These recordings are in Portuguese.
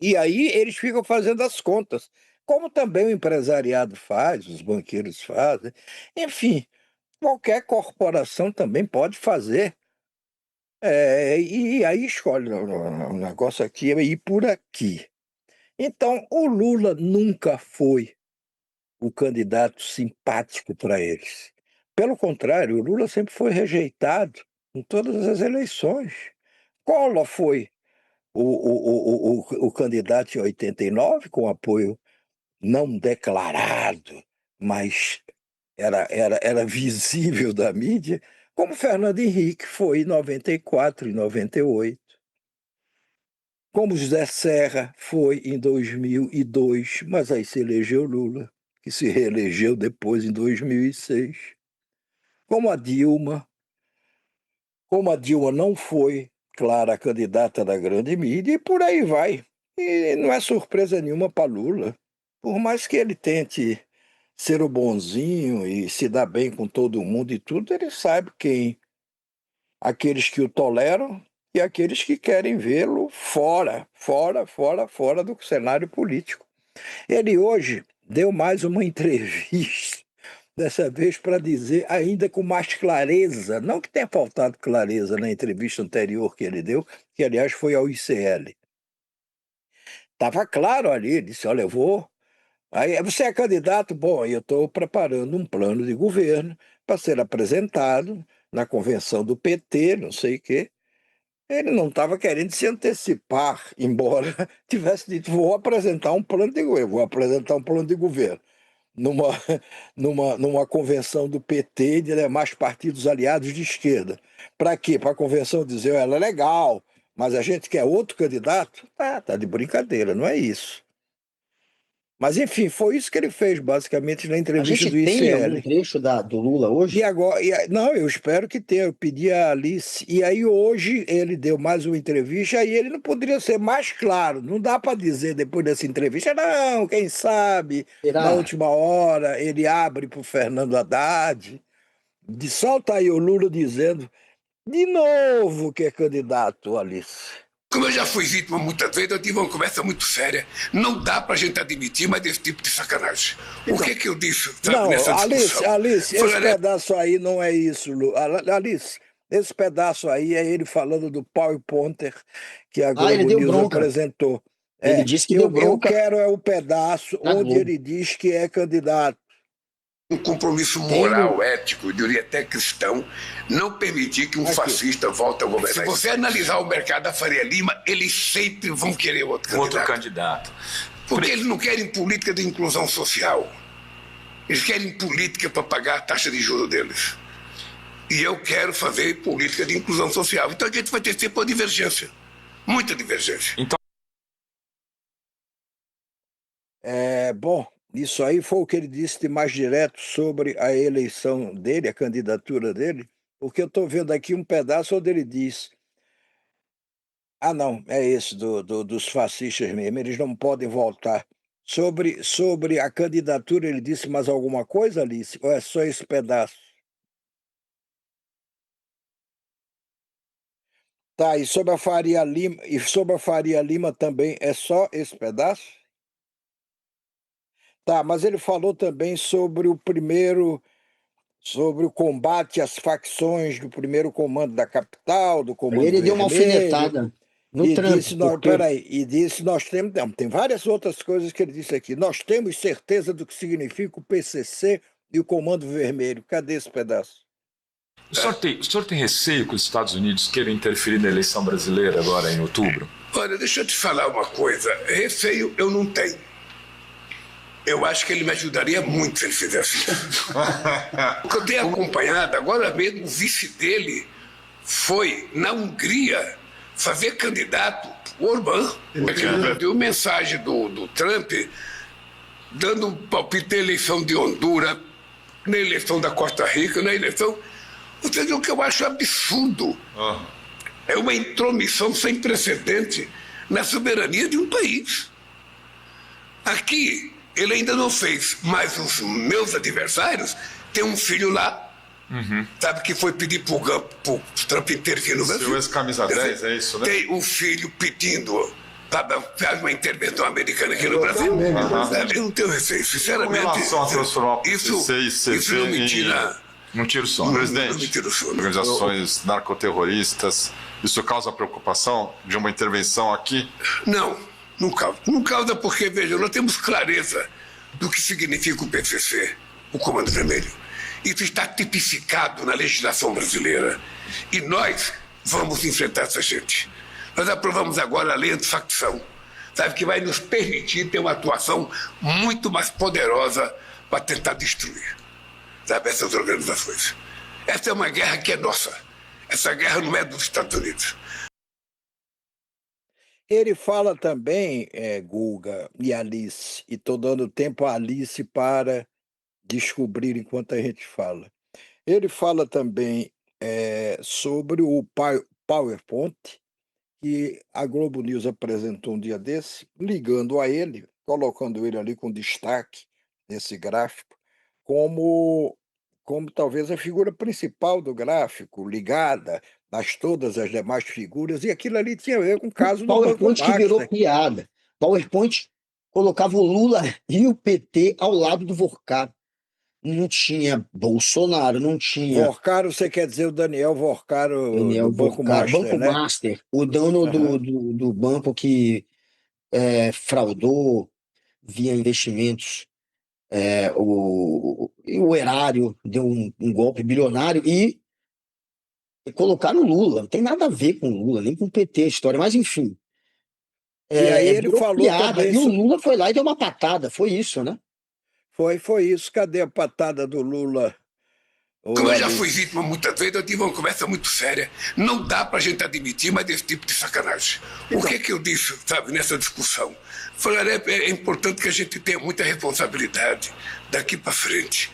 E aí eles ficam fazendo as contas, como também o empresariado faz, os banqueiros fazem, enfim, qualquer corporação também pode fazer. E aí escolhe: "Não, não, não, o negócio aqui é ir por aqui". Então, o Lula nunca foi o candidato simpático para eles. Pelo contrário, o Lula sempre foi rejeitado em todas as eleições. Collor foi o candidato em 89, com apoio não declarado, mas era visível da mídia, como Fernando Henrique foi em 94, em 98, como José Serra foi em 2002, mas aí se elegeu Lula, que se reelegeu depois em 2006, como a Dilma, como a Dilma não foi, clara, a candidata da grande mídia, e por aí vai. E não é surpresa nenhuma para Lula. Por mais que ele tente ser o bonzinho e se dar bem com todo mundo e tudo, ele sabe quem, aqueles que o toleram e aqueles que querem vê-lo fora, fora, fora, fora do cenário político. Ele hoje deu mais uma entrevista, dessa vez para dizer, ainda com mais clareza, não que tenha faltado clareza na entrevista anterior que ele deu, que aliás foi ao ICL. Estava claro ali, ele disse: "Olha, eu vou. Aí, você é candidato? Bom, eu estou preparando um plano de governo para ser apresentado na convenção do PT, não sei o quê". Ele não estava querendo se antecipar, embora tivesse dito: "Vou apresentar um plano de governo, vou apresentar um plano de governo", numa, numa convenção do PT e de demais partidos aliados de esquerda. Para quê? Para a convenção dizer: "Ela é legal, mas a gente quer outro candidato"? Tá de brincadeira, não é isso. Mas, enfim, foi isso que ele fez, basicamente, na A entrevista gente do tem algum ICL. trecho do Lula E hoje? agora, não, eu espero que tenha. Eu pedi a Alice, e aí hoje ele deu mais uma entrevista, e ele não poderia ser mais claro. Não dá para dizer depois dessa entrevista, não, quem sabe, na Será? última hora ele abre para o Fernando Haddad. Solta aí o Lula dizendo de novo que é candidato, Alice. Como eu já fui vítima muitas vezes, eu tive uma conversa muito séria. Não dá pra gente admitir mais esse tipo de sacanagem. O que que eu disse, sabe, Não, nessa Alice, discussão? Alice, esse Falei, pedaço aí não é isso, Alice, esse pedaço aí é ele falando do PowerPointer que a Ah, ele Globo deu News bronca. apresentou. Ele disse que deu Eu bronca quero o pedaço na onde Globo. ele diz que é candidato. um compromisso Tem moral, no. ético, eu diria até cristão, não permitir que um Aqui. fascista volte ao governo. Se você analisar o mercado da Faria Lima, eles sempre vão querer outro candidato. Porque eles não querem política de inclusão social. Eles querem política para pagar a taxa de juros deles. E eu quero fazer política de inclusão social. Então a gente vai ter sempre uma divergência. Muita divergência. Bom, isso aí foi o que ele disse de mais direto sobre a eleição dele, a candidatura dele, porque eu estou vendo aqui um pedaço onde ele diz: "Ah, não, é esse dos fascistas mesmo, eles não podem voltar". Sobre a candidatura, ele disse mais alguma coisa, Alice? Ou é só esse pedaço? Tá, e sobre a Faria Lima também é só esse pedaço? Tá, mas ele falou também sobre o combate às facções do primeiro comando da capital, do Aí Comando ele deu uma Vermelho, alfinetada no e Trump, disse, porque e disse, nós temos, não, tem várias outras coisas que ele disse aqui, nós temos certeza do que significa o PCC e o Comando Vermelho. Cadê esse pedaço? O senhor tem receio que os Estados Unidos queiram interferir na eleição brasileira agora em outubro? Olha, deixa eu te falar uma coisa. Receio eu não tenho. Eu acho que ele me ajudaria muito se ele fizesse isso. O que eu tenho acompanhado, agora mesmo o vice dele foi na Hungria fazer candidato o Orbán. Deu mensagem do Trump dando um palpite na eleição de Honduras, na eleição da Costa Rica, na eleição... Você vê o que eu acho absurdo. É uma intromissão sem precedente na soberania de um país. Aqui, ele ainda não fez, mas os meus adversários têm um filho lá, sabe, que foi pedir pro Trump intervir no Brasil. Seu ex-camisa 10, é isso, né? Tem o filho pedindo faz uma intervenção americana aqui no Brasil. Sabe, eu não tenho receio, Com sinceramente. relação a transformar o Isso, PCC e CV isso não me tira. Não tira o sono. Não me Presidente, tira o sono. organizações narcoterroristas, isso causa preocupação de uma intervenção aqui? Não, não causa. Não causa porque, veja, nós temos clareza do que significa o PCC, o Comando Vermelho. Isso está tipificado na legislação brasileira. E nós vamos enfrentar essa gente. Nós aprovamos agora a lei antifacção, sabe, que vai nos permitir ter uma atuação muito mais poderosa para tentar destruir, sabe, essas organizações. Essa é uma guerra que é nossa. Essa guerra não é dos Estados Unidos. Ele fala também, Guga e Alice, e estou dando tempo à Alice para descobrir enquanto a gente fala. Ele fala também sobre o PowerPoint que a Globo News apresentou um dia desse, ligando a ele, colocando ele ali com destaque nesse gráfico, como, como talvez a figura principal do gráfico, ligada às todas as demais figuras, e aquilo ali tinha a ver com o caso do Banco PowerPoint que virou Master. piada. PowerPoint colocava o Lula e o PT ao lado do Vorcaro. Não tinha Bolsonaro, não tinha Vorcaro, você quer dizer o Daniel Vorcaro Daniel do Banco Vorcaro, Master, Banco né? Master, o dono Aham. do banco que fraudou via investimentos, o erário deu um golpe bilionário e colocaram o Lula. Não tem nada a ver com o Lula, nem com o PT a história, mas enfim, E aí ele virou falou piada. também, E o Lula foi lá e deu uma patada, foi isso, né? foi isso, cadê a patada do Lula, Como ô eu já fui Alice? vítima muitas vezes, eu tive uma conversa muito séria. Não dá para a gente admitir mais esse tipo de sacanagem. O que eu disse, sabe, nessa discussão? Falei, é importante que a gente tenha muita responsabilidade daqui para frente.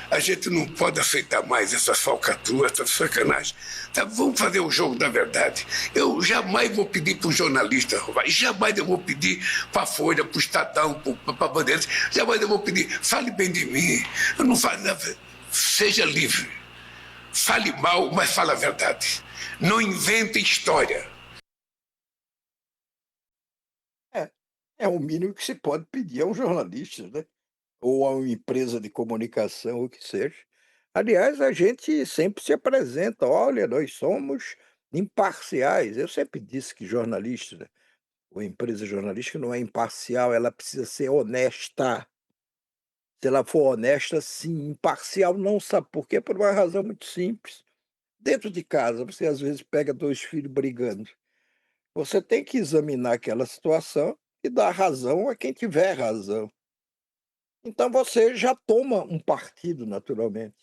A gente não pode aceitar mais essas falcatruas, essas sacanagens. Sabe, vamos fazer o jogo da verdade. Eu jamais vou pedir para um jornalista roubar, jamais eu vou pedir para a Folha, para o Estadão, para a Bandeirantes, jamais eu vou pedir, fale bem de mim. Eu não falo nada. Seja livre. Fale mal, mas fale a verdade. Não invente história. É, é o mínimo que se pode pedir a um jornalista, né? Ou a uma empresa de comunicação, o que seja. Aliás, a gente sempre se apresenta, olha, nós somos imparciais. Eu sempre disse que jornalista, né, ou empresa jornalística não é imparcial, ela precisa ser honesta. Se ela for honesta, sim. Imparcial não, sabe por quê? Por uma razão muito simples. Dentro de casa, você às vezes pega 2 filhos brigando. Você tem que examinar aquela situação e dar razão a quem tiver razão. Então você já toma um partido naturalmente.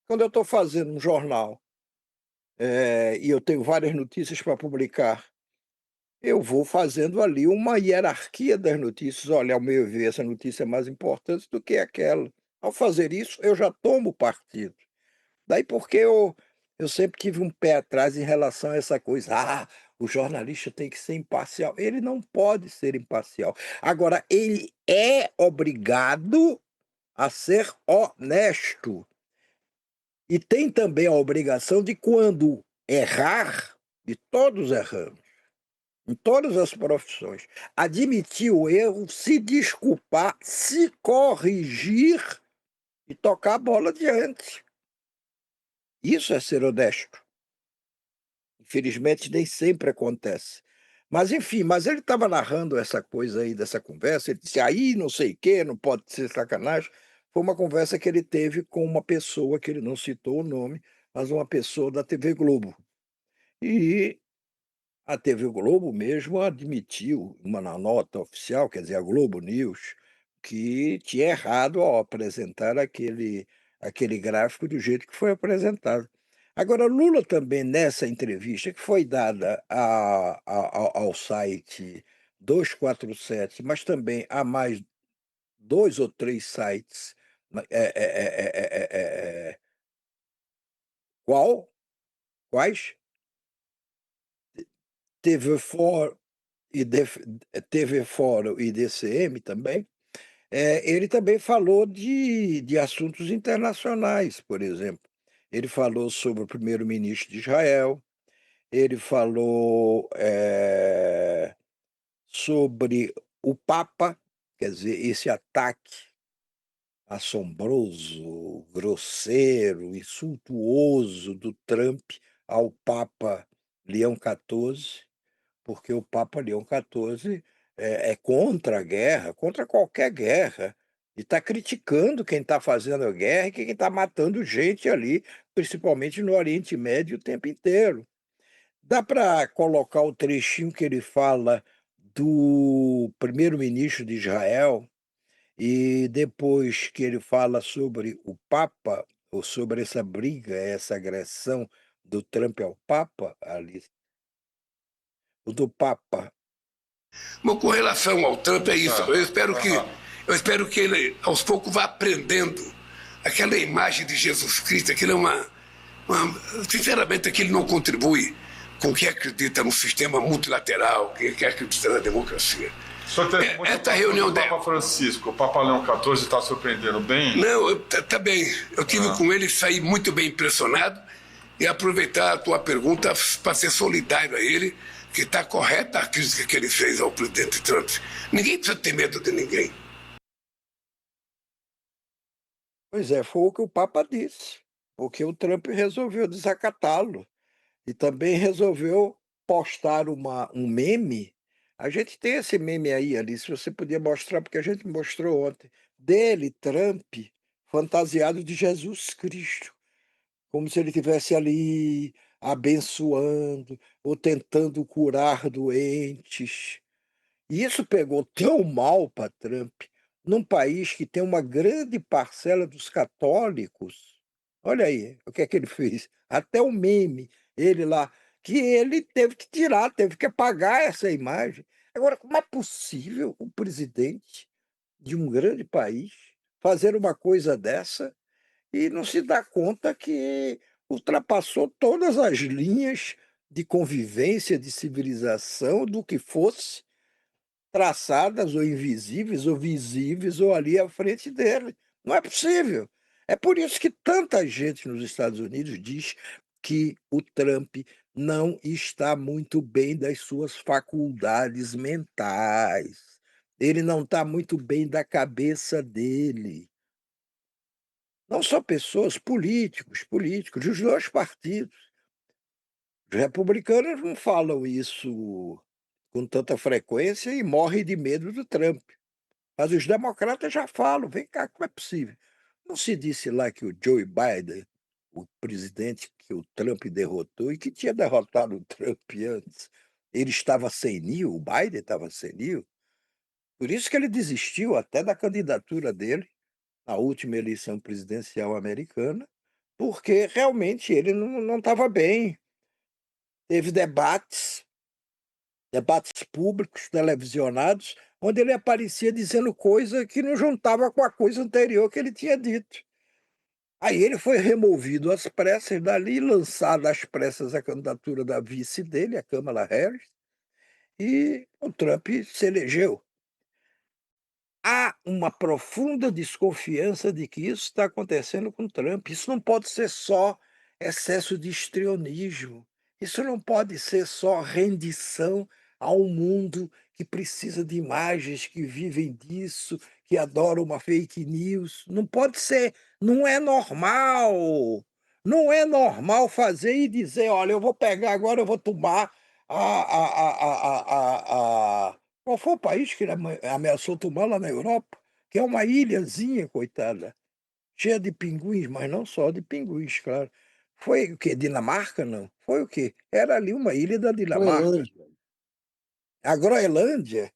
Quando eu estou fazendo um jornal, e eu tenho várias notícias para publicar, eu vou fazendo ali uma hierarquia das notícias. Olha, ao meu ver, essa notícia é mais importante do que aquela. Ao fazer isso, eu já tomo partido. Daí porque eu sempre tive um pé atrás em relação a essa coisa. Ah, o jornalista tem que ser imparcial. Ele não pode ser imparcial. Agora, ele é obrigado a ser honesto. E tem também a obrigação de, quando errar, e todos erramos, em todas as profissões, admitir o erro, se desculpar, se corrigir e tocar a bola adiante. Isso é ser honesto. Infelizmente, nem sempre acontece. Mas, enfim, mas ele estava narrando essa coisa aí dessa conversa, ele disse: "Aí não sei o quê, não pode ser sacanagem". Foi uma conversa que ele teve com uma pessoa que ele não citou o nome, mas uma pessoa da TV Globo. E a TV Globo mesmo admitiu, uma na nota oficial, quer dizer, a Globo News, que tinha errado ao apresentar aquele gráfico do jeito que foi apresentado. Agora, Lula também, nessa entrevista que foi dada ao site 247, mas também a mais 2 ou 3 sites, qual? Quais? TV Fórum e TV Fórum e DCM também. Ele também falou de assuntos internacionais, por exemplo. Ele falou sobre o primeiro-ministro de Israel, ele falou sobre o Papa, quer dizer, esse ataque assombroso, grosseiro, insultuoso do Trump ao Papa Leão XIV, porque o Papa Leão XIV é contra a guerra, contra qualquer guerra, e está criticando quem está fazendo a guerra e quem está matando gente ali, principalmente no Oriente Médio, o tempo inteiro. Dá para colocar o trechinho que ele fala do primeiro-ministro de Israel, e depois que ele fala sobre o Papa, ou sobre essa briga, essa agressão do Trump ao Papa, ali, o do Papa. Bom, com relação ao Trump, é isso. Eu espero que ele, aos poucos, vá aprendendo aquela imagem de Jesus Cristo, aquilo é sinceramente, aquilo não contribui com quem acredita no sistema multilateral, quem acredita na democracia. Esta reunião do Papa Francisco, o Papa Leão XIV está surpreendendo bem? Não, tá bem. Eu tive com ele, saí muito bem impressionado e aproveitar a tua pergunta para ser solidário a ele, que está correta a crítica que ele fez ao presidente Trump. Ninguém precisa ter medo de ninguém. Pois é, foi o que o Papa disse, porque o Trump resolveu desacatá-lo e também resolveu postar um meme. A gente tem esse meme aí, ali, se você podia mostrar, porque a gente mostrou ontem, dele, Trump, fantasiado de Jesus Cristo, como se ele estivesse ali abençoando ou tentando curar doentes. E isso pegou tão mal para Trump, num país que tem uma grande parcela dos católicos. Olha aí o que é que ele fez. Até o meme, ele lá, que ele teve que tirar, teve que apagar essa imagem. Agora, como é possível um presidente de um grande país fazer uma coisa dessa e não se dá conta que ultrapassou todas as linhas de convivência, de civilização, do que fosse, traçadas ou invisíveis ou visíveis ou ali à frente dele. Não é possível. É por isso que tanta gente nos Estados Unidos diz que o Trump não está muito bem das suas faculdades mentais. Ele não está muito bem da cabeça dele. Não só pessoas, políticos dos dois partidos. Os republicanos não falam isso com tanta frequência e morrem de medo do Trump. Mas os democratas já falam, vem cá, como é possível? Não se disse lá que o Joe Biden, o presidente que o Trump derrotou e que tinha derrotado o Trump antes, ele estava senil, o Biden estava senil? Por isso que ele desistiu até da candidatura dele na última eleição presidencial americana, porque realmente ele não estava bem. Teve debates públicos, televisionados, onde ele aparecia dizendo coisa que não juntava com a coisa anterior que ele tinha dito. Aí ele foi removido às pressas dali, lançado às pressas a candidatura da vice dele, a Kamala Harris, e o Trump se elegeu. Há uma profunda desconfiança de que isso está acontecendo com Trump. Isso não pode ser só excesso de histrionismo. Isso não pode ser só rendição a um mundo que precisa de imagens, que vivem disso, que adoram uma fake news. Não pode ser, não é normal. Não é normal fazer e dizer, olha, eu vou pegar agora, eu vou tomar qual foi o país que ele ameaçou tomar lá na Europa? Que é uma ilhazinha, coitada, cheia de pinguins, mas não só de pinguins, claro. Foi o quê? Dinamarca, não? Foi o quê? Era ali uma ilha da Dinamarca. Groenlândia, A Groenlândia?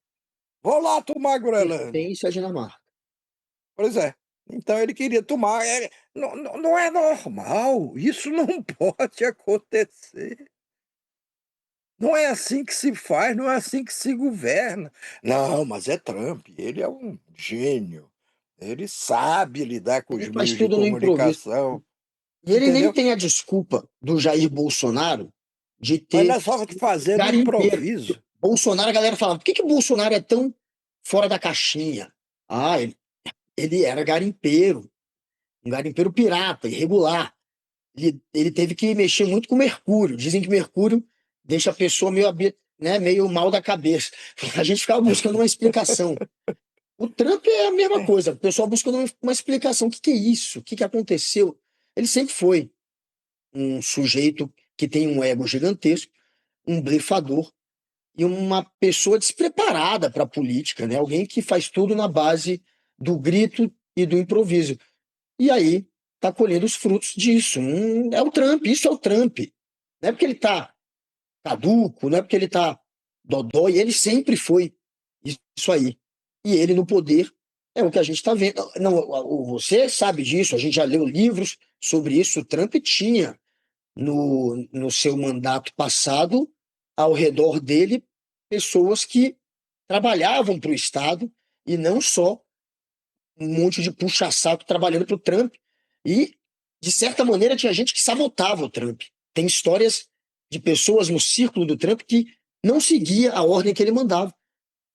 Vou lá tomar a Groenlândia. pertence à Dinamarca. Pois é. Então ele queria tomar. Não é normal. Isso não pode acontecer. Não é assim que se faz, não é assim que se governa. Não, mas é Trump, ele é um gênio. Ele sabe lidar com os Ele faz meios de tudo no improviso. comunicação, E ele nem entendeu? tem a desculpa do Jair Bolsonaro de Mas ter nós só sido fazendo garimpeiro. improviso. Bolsonaro, a galera falava, por que o Bolsonaro é tão fora da caixinha? Ah, ele era garimpeiro, um garimpeiro pirata, irregular. Ele teve que mexer muito com Mercúrio. Dizem que Mercúrio deixa a pessoa meio né, meio mal da cabeça. A gente ficava buscando uma explicação. O Trump é a mesma coisa, o pessoal buscando uma explicação. O que que é isso? O que que aconteceu? Ele sempre foi um sujeito que tem um ego gigantesco, um blefador e uma pessoa despreparada para a política, né? Alguém que faz tudo na base do grito e do improviso. E aí está colhendo os frutos disso. É o Trump, isso é o Trump. Não é porque ele está caduco, não é porque ele está dodói, ele sempre foi isso aí. E ele no poder é o que a gente está vendo. Não, você sabe disso, a gente já leu livros sobre isso. O Trump tinha no seu mandato passado, ao redor dele, pessoas que trabalhavam para o Estado e não só um monte de puxa-saco trabalhando para o Trump. E, de certa maneira, tinha gente que sabotava o Trump. Tem histórias de pessoas no círculo do Trump que não seguia a ordem que ele mandava.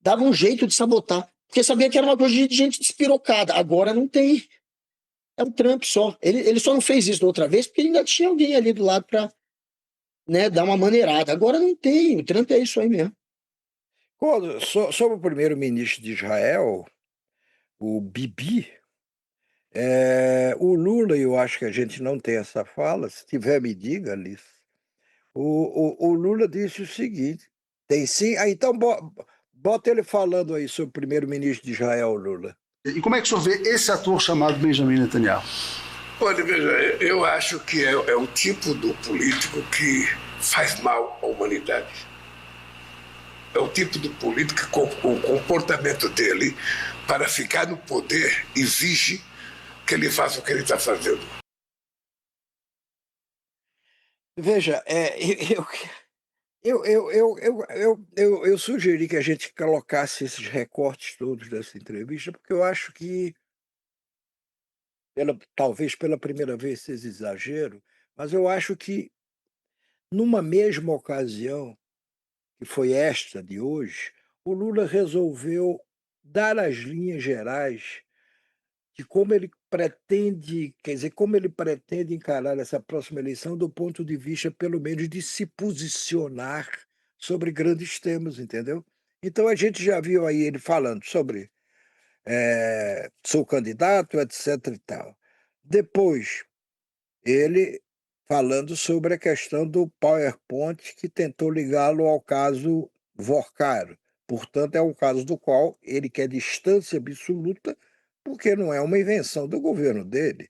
Dava um jeito de sabotar, porque sabia que era uma coisa de gente despirocada. Agora não tem. É o Trump só. Ele só não fez isso da outra vez porque ele ainda tinha alguém ali do lado para, né, dar uma maneirada. Agora não tem. O Trump é isso aí mesmo. Sobre o primeiro-ministro de Israel, o Bibi, o Lula, eu acho que a gente não tem essa fala, se tiver me diga, Alice. O Lula disse o seguinte, tem sim, então bota ele falando aí sobre o primeiro-ministro de Israel, Lula. E como é que o senhor vê esse ator chamado Benjamin Netanyahu? Olha, veja, eu acho que é o tipo do político que faz mal à humanidade. É o tipo de político que o comportamento dele para ficar no poder exige que ele faça o que ele está fazendo. Veja, eu sugeri que a gente colocasse esses recortes todos dessa entrevista, porque eu acho que, talvez pela primeira vez seja exagero, mas eu acho que, numa mesma ocasião, que foi esta de hoje, o Lula resolveu dar as linhas gerais de como ele pretende, quer dizer, como ele pretende encarar essa próxima eleição do ponto de vista, pelo menos, de se posicionar sobre grandes temas, entendeu? Então a gente já viu aí ele falando sobre sou candidato, etc e tal. Depois, ele falando sobre a questão do PowerPoint que tentou ligá-lo ao caso Vorcaro. Portanto, é um caso do qual ele quer distância absoluta, porque não é uma invenção do governo dele.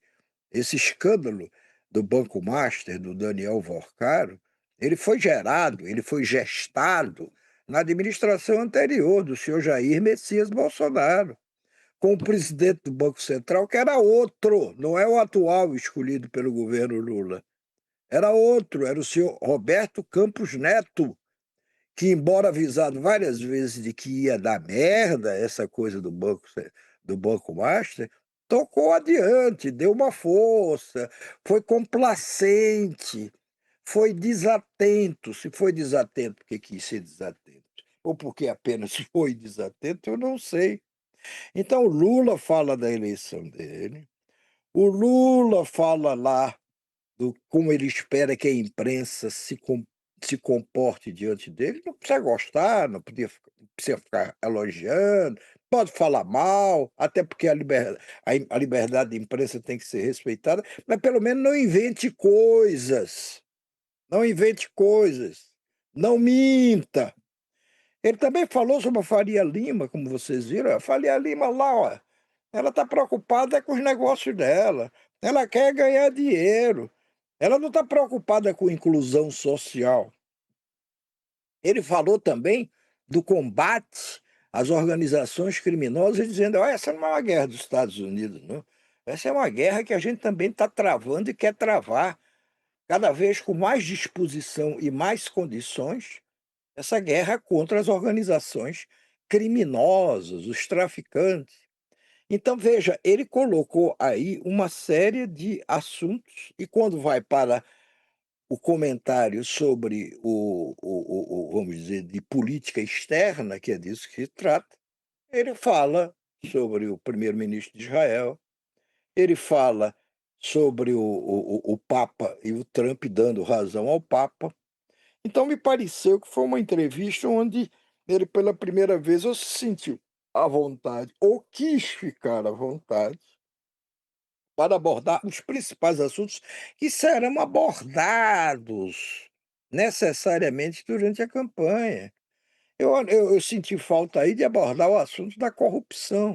Esse escândalo do Banco Master, do Daniel Vorcaro, ele foi gerado, ele foi gestado na administração anterior do senhor Jair Messias Bolsonaro, com o presidente do Banco Central, que era outro, não é o atual escolhido pelo governo Lula. Era outro, era o senhor Roberto Campos Neto, que, embora avisado várias vezes de que ia dar merda essa coisa do Banco Master, tocou adiante, deu uma força, foi complacente, foi desatento. Se foi desatento porque quis ser desatento, ou porque apenas foi desatento, eu não sei. Então, o Lula fala da eleição dele, o Lula fala lá do como ele espera que a imprensa se comporte diante dele. Não precisa gostar, não precisa ficar elogiando, pode falar mal, até porque a liberdade de imprensa tem que ser respeitada, mas pelo menos não invente coisas, não invente coisas, não minta. Ele também falou sobre a Faria Lima, como vocês viram. A Faria Lima lá, ó, ela está preocupada com os negócios dela. Ela quer ganhar dinheiro. Ela não está preocupada com inclusão social. Ele falou também do combate às organizações criminosas, dizendo: "Ah, essa não é uma guerra dos Estados Unidos, não. Essa é uma guerra que a gente também está travando e quer travar, cada vez com mais disposição e mais condições, essa guerra contra as organizações criminosas, os traficantes." Então, veja, ele colocou aí uma série de assuntos, e quando vai para o comentário sobre vamos dizer, de política externa, que é disso que se trata, ele fala sobre o primeiro-ministro de Israel, ele fala sobre o Papa e o Trump dando razão ao Papa, Então me pareceu que foi uma entrevista onde ele pela primeira vez ou se sentiu à vontade, ou quis ficar à vontade, para abordar os principais assuntos que serão abordados necessariamente durante a campanha. Eu senti falta aí de abordar o assunto da corrupção.